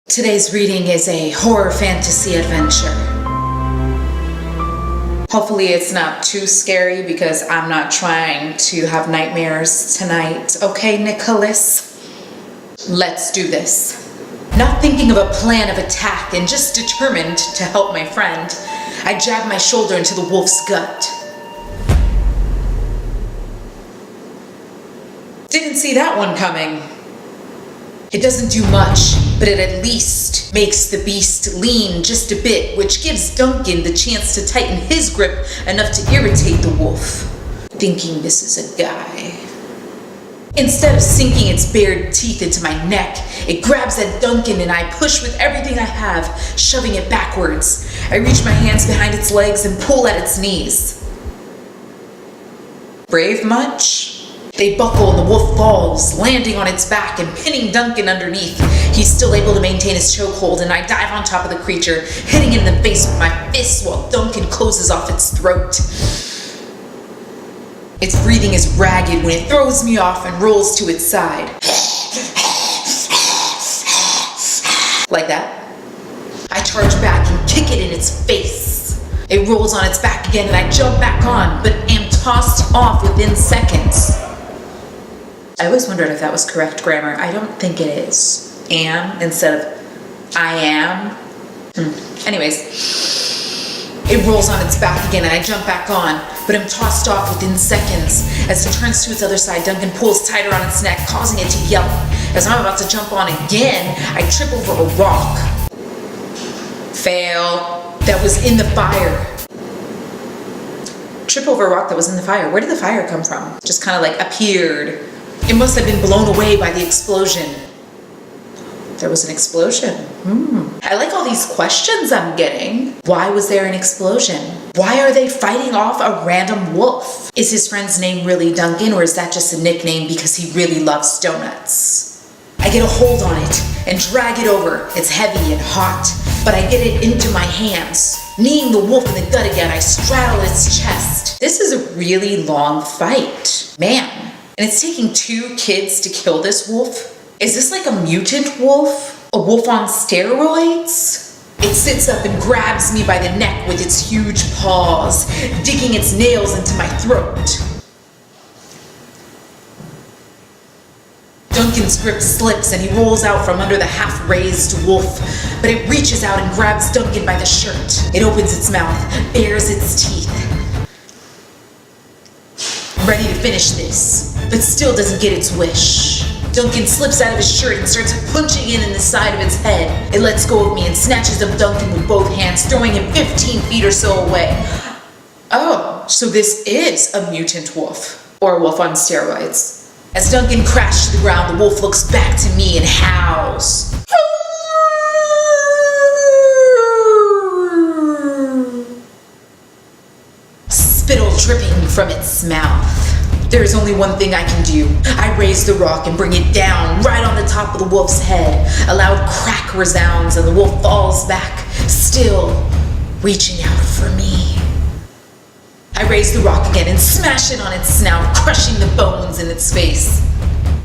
Today's reading is a horror fantasy adventure. Hopefully it's not too scary because I'm not trying to have nightmares tonight. Okay, Nicholas? Let's do this. Not thinking of a plan of attack and just determined to help my friend, I jabbed my shoulder into the wolf's gut. Didn't see that one coming. It doesn't do much, but it at least makes the beast lean just a bit, which gives Duncan the chance to tighten his grip enough to irritate the wolf, thinking this is a guy. Instead of sinking its bared teeth into my neck, it grabs at Duncan and I push with everything I have, shoving it backwards. I reach my hands behind its legs and pull at its knees. Brave much? They buckle and the wolf falls, landing on its back and pinning Duncan underneath. He's still able to maintain his chokehold, and I dive on top of the creature, hitting it in the face with my fists while Duncan closes off its throat. Its breathing is ragged when it throws me off and rolls to its side. Like that. I charge back and kick it in its face. It rolls on its back again and I jump back on, but am tossed off within seconds. I always wondered if that was correct grammar. I don't think it is. Am instead of I am. Anyways, it rolls on its back again and I jump back on, but I'm tossed off within seconds. As it turns to its other side, Duncan pulls tighter on its neck, causing it to yelp. As I'm about to jump on again, I trip over a rock. Fail. That was in the fire. Trip over a rock that was in the fire. Where did the fire come from? Just kind of like appeared. It must have been blown away by the explosion. There was an explosion. I like all these questions I'm getting. Why was there an explosion? Why are they fighting off a random wolf? Is his friend's name really Duncan, or is that just a nickname because he really loves donuts? I get a hold on it and drag it over. It's heavy and hot, but I get it into my hands. Kneeing the wolf in the gut again, I straddle its chest. This is a really long fight. Man. And it's taking 2 kids to kill this wolf? Is this like a mutant wolf? A wolf on steroids? It sits up and grabs me by the neck with its huge paws, digging its nails into my throat. Duncan's grip slips and he rolls out from under the half-raised wolf, but it reaches out and grabs Duncan by the shirt. It opens its mouth, bares its teeth. Ready to finish this, but still doesn't get its wish. Duncan slips out of his shirt and starts punching in the side of its head. It lets go of me and snatches up Duncan with both hands, throwing him 15 feet or so away. Oh, so this is a mutant wolf, or a wolf on steroids. As Duncan crashes to the ground, the wolf looks back to me and howls. Spittle dripping from its mouth. There is only one thing I can do. I raise the rock and bring it down right on the top of the wolf's head. A loud crack resounds and the wolf falls back, still reaching out for me. I raise the rock again and smash it on its snout, crushing the bones in its face.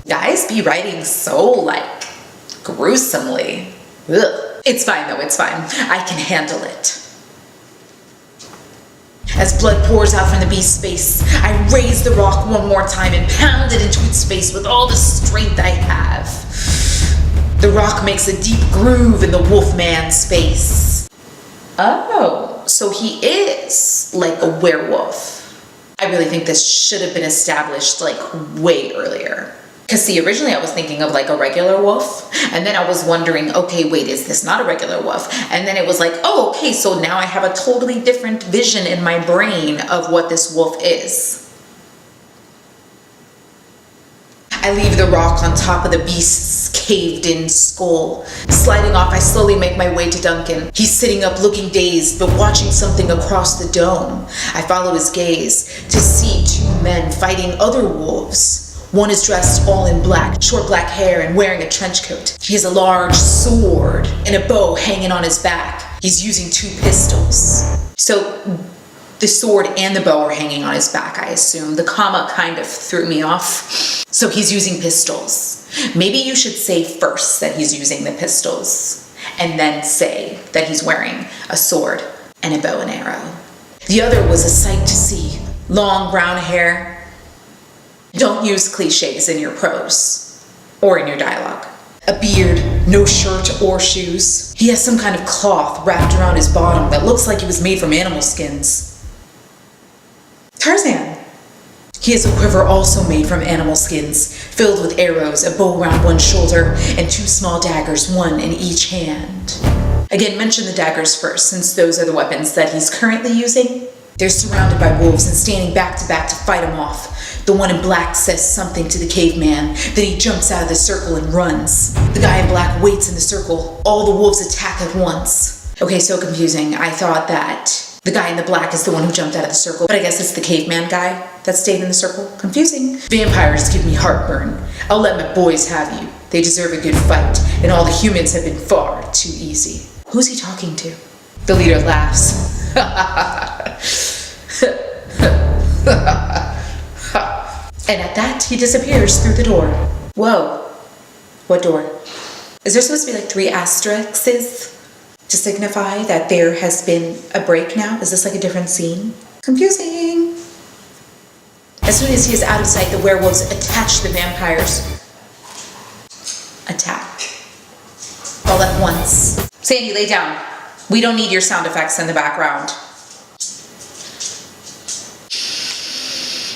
Guys be writing so, gruesomely. Ugh. It's fine though, it's fine. I can handle it. As blood pours out from the beast's face, I raise the rock one more time and pound it into its face with all the strength I have. The rock makes a deep groove in the wolf man's face. Oh, so he is like a werewolf. I really think this should have been established way earlier. Because see, originally I was thinking of a regular wolf, and then I was wondering, okay, wait, is this not a regular wolf? And then it was oh, okay, so now I have a totally different vision in my brain of what this wolf is. I leave the rock on top of the beast's caved-in skull. Sliding off, I slowly make my way to Duncan. He's sitting up looking dazed, but watching something across the dome. I follow his gaze to see 2 men fighting other wolves. One is dressed all in black, short black hair and wearing a trench coat. He has a large sword and a bow hanging on his back. He's using 2 pistols. So the sword and the bow are hanging on his back, I assume. The comma kind of threw me off. So he's using pistols. Maybe you should say first that he's using the pistols. and then say that he's wearing a sword and a bow and arrow. The other was a sight to see. Long brown hair. Don't use cliches in your prose or in your dialogue. A beard, no shirt or shoes. He has some kind of cloth wrapped around his bottom that looks like it was made from animal skins. Tarzan. He has a quiver also made from animal skins, filled with arrows, a bow around one shoulder, and 2 small daggers, one in each hand. Again, mention the daggers first, since those are the weapons that he's currently using. They're surrounded by wolves and standing back to back to fight him off. The one in black says something to the caveman, then he jumps out of the circle and runs. The guy in black waits in the circle. All the wolves attack at once. Okay, so confusing. I thought that the guy in the black is the one who jumped out of the circle, but I guess it's the caveman guy that stayed in the circle. Confusing. Vampires give me heartburn. I'll let my boys have you. They deserve a good fight, and all the humans have been far too easy. Who's he talking to? The leader laughs. And at that, he disappears through the door. Whoa. What door? Is there supposed to be like 3 asterisks to signify that there has been a break now? Is this like a different scene? Confusing. As soon as he is out of sight, the werewolves attach the vampires. Attack. All at once. Sandy, lay down. We don't need your sound effects in the background.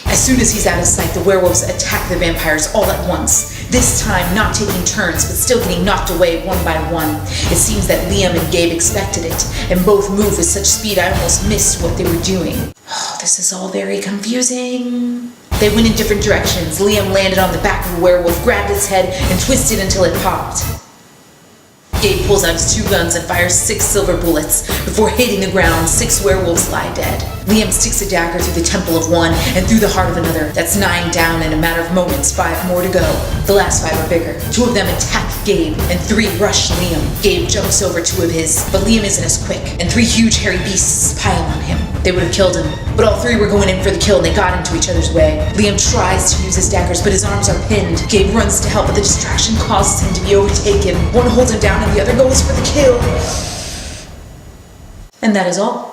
As soon as he's out of sight, the werewolves attack the vampires all at once. This time, not taking turns, but still getting knocked away one by one. It seems that Liam and Gabe expected it, and both move with such speed I almost missed what they were doing. Oh, this is all very confusing. They went in different directions. Liam landed on the back of the werewolf, grabbed its head, and twisted until it popped. Gabe pulls out his 2 guns and fires 6 silver bullets. Before hitting the ground, 6 werewolves lie dead. Liam sticks a dagger through the temple of one and through the heart of another. That's 9 down in a matter of moments, 5 more to go. The last 5 are bigger. 2 of them attack Gabe and 3 rush Liam. Gabe jumps over 2 of his, but Liam isn't as quick, and 3 huge hairy beasts pile on him. They would have killed him, but all 3 were going in for the kill and they got into each other's way. Liam tries to use his daggers, but his arms are pinned. Gabe runs to help, but the distraction causes him to be overtaken. One holds him down and the other goes for the kill. And that is all.